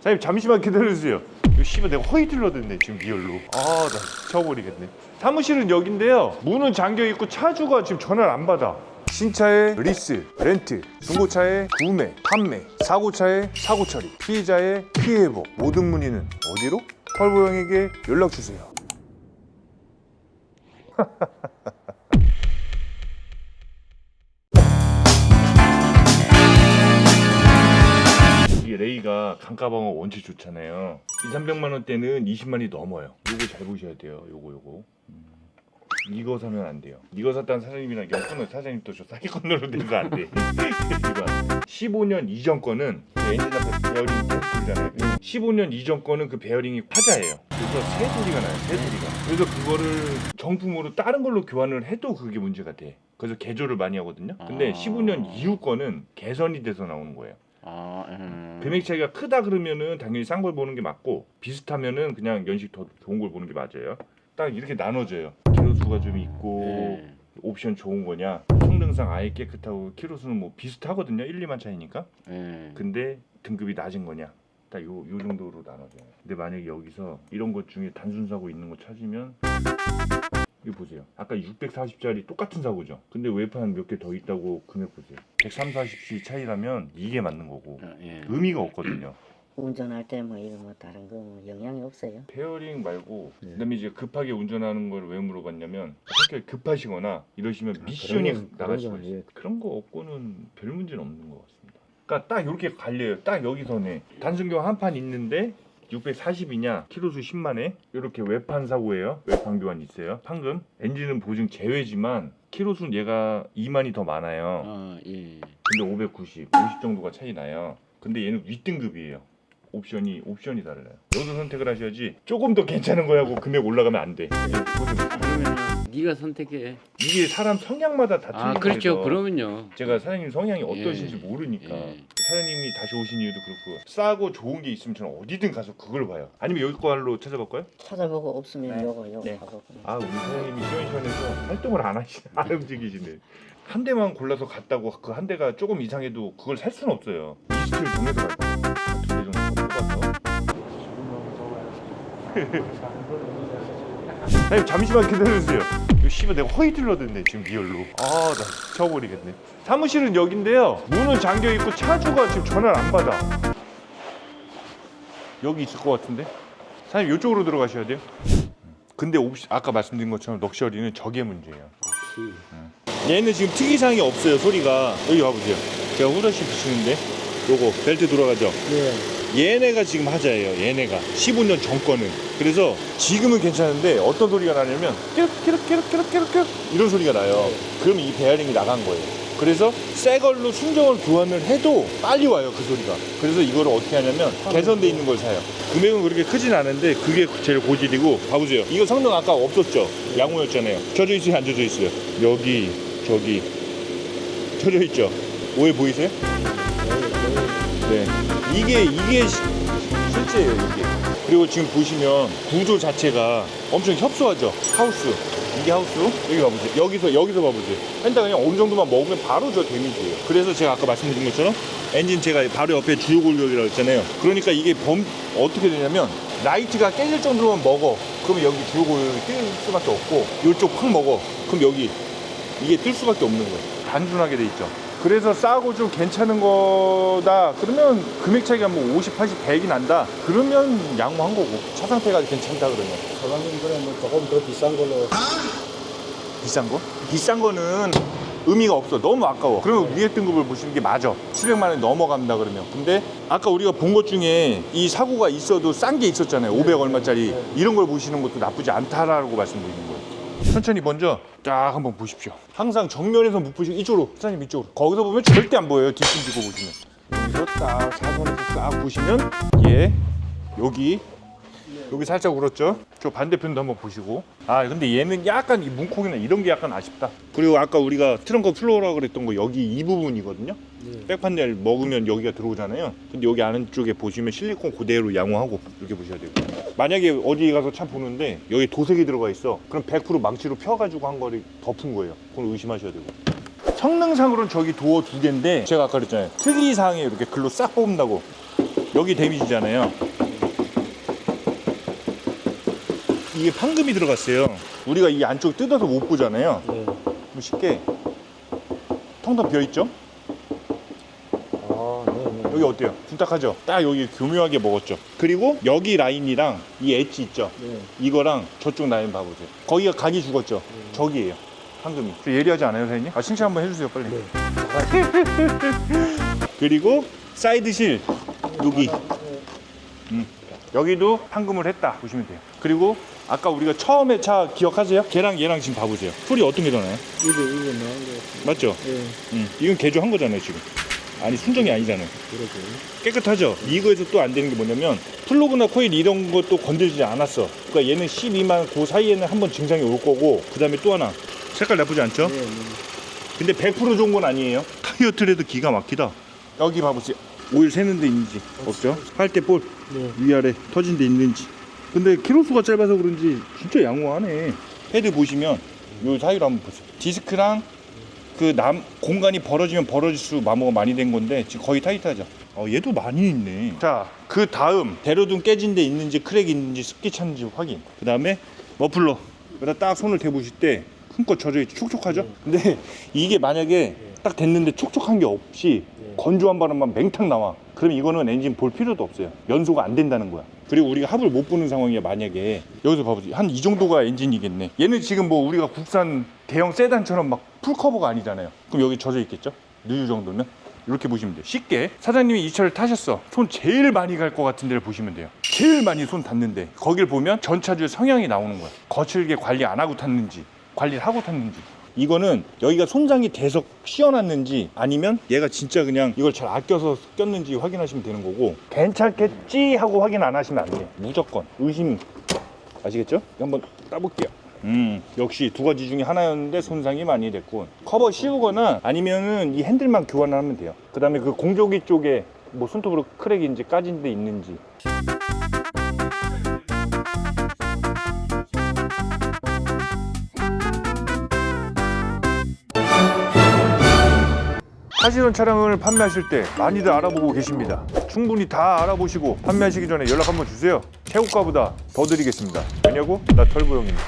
사장님 잠시만 기다려주세요. 이거 씨발 내가 허위틀러 됐네 지금 리얼로. 아 나 미쳐버리겠네. 사무실은 여긴데요, 문은 잠겨있고 차주가 지금 전화를 안 받아. 신차의 리스, 렌트, 중고차의 구매, 판매, 사고차의 사고 처리, 피해자의 피해 회복, 모든 문의는 어디로? 털보 형에게 연락주세요. 이게 레이가 강가방어 원체 좋잖아요. 200~300만 원대는 20만이 넘어요. 요거 잘 보셔야 돼요. 요거. 이거 사면 안 돼요. 이거 샀다는 사장님이랑 엮으면 사장님 또 저 사기꾼으로 된 거 안 돼. 이거 15년 이전 거는 그 엔진 앞에 베어링 소리잖아요. 15년 이전 거는 그 베어링이 화자예요. 그래서 새 소리가 나요. 새 소리가. 그래서 그거를 정품으로 다른 걸로 교환을 해도 그게 문제가 돼. 그래서 개조를 많이 하거든요. 근데 15년 이후 거는 개선이 돼서 나오는 거예요. 금액 차이가 크다 그러면은 당연히 싼 걸 보는 게 맞고, 비슷하면은 그냥 연식 더 좋은 걸 보는 게 맞아요. 딱 이렇게 나눠져요. 키로수가 좀 있고 옵션 좋은 거냐, 성능상 아예 깨끗하고 키로수는 뭐 비슷하거든요. 1, 2만 차이니까. 근데 등급이 낮은 거냐, 딱 요 정도로 나눠져요. 근데 만약에 여기서 이런 것 중에 단순 사고 있는 거 찾으면 이거 보세요. 아까 640짜리 똑같은 사고죠. 근데 외판 몇 개 더 있다고 금액 보세요. 130, 140cc 차이라면 이게 맞는 거고 의미가 없거든요. 운전할 때 뭐 이런 뭐 다른 거 뭐 영향이 없어요? 페어링 말고 그다음에 이제 급하게 운전하는 걸 왜 물어봤냐면, 그렇게 급하시거나 이러시면 미션이 나갈 수가 있어요. 그런 거 없고는 별 문제는 없는 것 같습니다. 그러니까 딱 이렇게 갈려요. 딱 여기서네. 단순교환 한 판 있는데 640이냐, 키로수 10만에 이렇게 외판 사고예요. 외판 교환 있어요. 판금. 엔진은 보증 제외지만 키로수는 얘가 2만이 더 많아요. 근데 590, 50 정도가 차이 나요. 근데 얘는 윗등급이에요. 옵션이 달라요. 여기서 선택을 하셔야지. 조금 더 괜찮은 거하고 금액 올라가면 안 돼. 그러면 네가 선택해. 이게 사람 성향마다 다 틀린 거예요. 그렇죠. 그러면요. 제가 사장님 성향이 어떠신지 모르니까. 사장님이 다시 오신 이유도 그렇고, 싸고 좋은 게 있으면 저는 어디든 가서 그걸 봐요. 아니면 여기 거로 찾아볼까요? 찾아보고 없으면 요거 네. 가서 아, 우리 사장님이 시원시원해서 활동을 안 하시네. 안 움직이시네. 한 대만 골라서 갔다고 그 한 대가 조금 이상해도 그걸 살 수는 없어요. 리스트를 정해서 가요. 두대 정도 뽑아서. 사장님 잠시만 기다려주세요. 이거 씨발 내가 허위틀러 됐네 지금 리얼로. 아 나 미쳐버리겠네. 사무실은 여긴데요, 문은 잠겨있고 차주가 지금 전화를 안 받아. 여기 있을 것 같은데? 사장님 이쪽으로 들어가셔야 돼요. 근데 아까 말씀드린 것처럼 럭셔리는 저게 문제예요. 얘는 지금 특이사항이 없어요. 소리가. 여기 와보세요. 제가 후레쉬 비치는데 요거 벨트 돌아가죠? 얘네가 지금 하자예요. 얘네가 15년 전 거는. 그래서 지금은 괜찮은데 어떤 소리가 나냐면 끼룩끼룩끼룩끼룩끼룩 이런 소리가 나요. 그러면 이 베어링이 나간 거예요. 그래서 새 걸로 순정을 교환을 해도 빨리 와요, 그 소리가. 그래서 이거를 어떻게 하냐면 개선돼 있는 걸 사요. 금액은 그렇게 크진 않은데 그게 제일 고질이고. 봐보세요. 이거 성능 아까 없었죠? 양호였잖아요. 젖어 있어요, 안 젖어 있어요? 여기 저기 젖어 있죠? 오해 보이세요? 네, 이게 실제예요, 이게. 그리고 지금 보시면 구조 자체가 엄청 협소하죠. 하우스, 이게 하우스. 여기 봐보세요. 여기서 봐보세요. 펜타 그냥 어느 정도만 먹으면 바로 저 데미지예요. 그래서 제가 아까 말씀드린 것처럼 엔진 제가 바로 옆에 주요 골격이라고 했잖아요. 그러니까 이게 어떻게 되냐면, 라이트가 깨질 정도로만 먹어. 그러면 여기 주요 골격이 뜰 수밖에 없고, 이쪽 확 먹어. 그럼 여기 이게 뜰 수밖에 없는 거예요. 단순하게 돼 있죠. 그래서 싸고 좀 괜찮은 거다 그러면 금액 차이가 뭐 50, 80, 100이 난다 그러면 양호한 거고, 차 상태가 괜찮다 그러면. 사장님 그래 뭐 조금 더 비싼 걸로. 비싼 거? 비싼 거는 의미가 없어. 너무 아까워. 그러면 위에 등급을 보시는 게 맞아. 700만 원이 넘어간다 그러면. 근데 아까 우리가 본 것 중에 이 사고가 있어도 싼 게 있었잖아요. 500 얼마짜리. 이런 걸 보시는 것도 나쁘지 않다라고 말씀드리는 거예요. 천천히 먼저 딱 한번 보십시오. 항상 정면에서 못 보시고 이쪽으로, 사장님 이쪽으로. 거기서 보면 절대 안 보여요. 뒷짐 지고 보시면. 여기서 딱 사선에서 딱 보시면 얘 여기 살짝 울었죠? 저 반대편도 한번 보시고. 아 근데 얘는 약간 이 문콕이나 이런 게 약간 아쉽다. 그리고 아까 우리가 트렁크 플로어라고 그랬던 거 여기 이 부분이거든요. 백판넬 먹으면 여기가 들어오잖아요. 근데 여기 안쪽에 보시면 실리콘 그대로 양호하고 이렇게 보셔야 되고. 만약에 어디 가서 차 보는데 여기 도색이 들어가 있어, 그럼 100% 망치로 펴가지고 한 거를 덮은 거예요. 그걸 의심하셔야 되고. 성능상으로는 저기 도어 2개인데 제가 아까 그랬잖아요. 특이사항에 이렇게 글로 싹 뽑는다고. 여기 데미지잖아요. 이게 판금이 들어갔어요. 우리가 이 안쪽 뜯어서 못 보잖아요. 네. 뭐 쉽게 텅텅 비어있죠? 아, 네, 네. 여기 어때요? 둔탁하죠? 딱 여기 교묘하게 먹었죠. 그리고 여기 라인이랑 이 엣지 있죠? 네. 이거랑 저쪽 라인 봐보세요. 거기가 각이 죽었죠? 저기예요. 황금이. 좀 예리하지 않아요, 사장님? 아, 칭찬 한번 해주세요, 빨리. 네. 그리고 사이드실 여기. 여기도 황금을 했다 보시면 돼요. 그리고 아까 우리가 처음에 차 기억하세요? 걔랑 얘랑 지금 봐보세요. 소리 어떤 게 더 나요? 이게 나은 거 같습니다. 맞죠? 네. 이건 개조한 거잖아요, 지금. 아니, 순정이 아니잖아요. 그러죠. 깨끗하죠? 이거에서 또 안 되는 게 뭐냐면 플러그나 코일 이런 것도 건들지 않았어. 그러니까 얘는 12만 그 사이에는 한번 증상이 올 거고, 그 다음에 또 하나 색깔 나쁘지 않죠? 네, 네. 근데 100% 좋은 건 아니에요. 타이어 트레도 기가 막히다. 여기 봐보세요. 오일 새는 데 있는지 없죠? 할 때 볼 네. 위아래 터진 데 있는지. 근데 키로수가 짧아서 그런지 진짜 양호하네. 헤드 보시면 요 사이로 한번 보세요. 디스크랑 그 공간이 벌어지면 벌어질수록 마모가 많이 된 건데 지금 거의 타이트하죠. 얘도 많이 있네. 자, 그 다음 대로등 깨진 데 있는지 크랙 있는지 습기 찼는지 확인. 그 다음에 머플러 여기다 딱 손을 대보실 때 흠껏 젖어있죠. 촉촉하죠? 근데 이게 만약에 딱 됐는데 촉촉한 게 없이 건조한 바람만 맹탕 나와. 그럼 이거는 엔진 볼 필요도 없어요. 연소가 안 된다는 거야. 그리고 우리가 합을 못 보는 상황이야. 만약에 여기서 봐보지, 한 이 정도가 엔진이겠네. 얘는 지금 뭐 우리가 국산 대형 세단처럼 막 풀커버가 아니잖아요. 그럼 여기 젖어 있겠죠? 누유 정도면 이렇게 보시면 돼요. 쉽게 사장님이 이 차를 타셨어. 손 제일 많이 갈 것 같은 데를 보시면 돼요. 제일 많이 손 닿는데 거길 보면 전차주의 성향이 나오는 거야. 거칠게 관리 안 하고 탔는지 관리를 하고 탔는지. 이거는 여기가 손상이 돼서 씌워놨는지 아니면 얘가 진짜 그냥 이걸 잘 아껴서 꼈는지 확인하시면 되는 거고, 괜찮겠지 하고 확인 안 하시면 안 돼요. 무조건 의심. 아시겠죠? 한번 따볼게요. 역시 두 가지 중에 하나였는데 손상이 많이 됐고, 커버 씌우거나 아니면은 이 핸들만 교환을 하면 돼요. 그 다음에 그 공조기 쪽에 뭐 손톱으로 크랙인지 까진 데 있는지. 타시던 차량을 판매하실 때 많이들 알아보고 계십니다. 충분히 다 알아보시고 판매하시기 전에 연락 한번 주세요. 최고가보다 더 드리겠습니다. 왜냐고? 나 털보형입니다.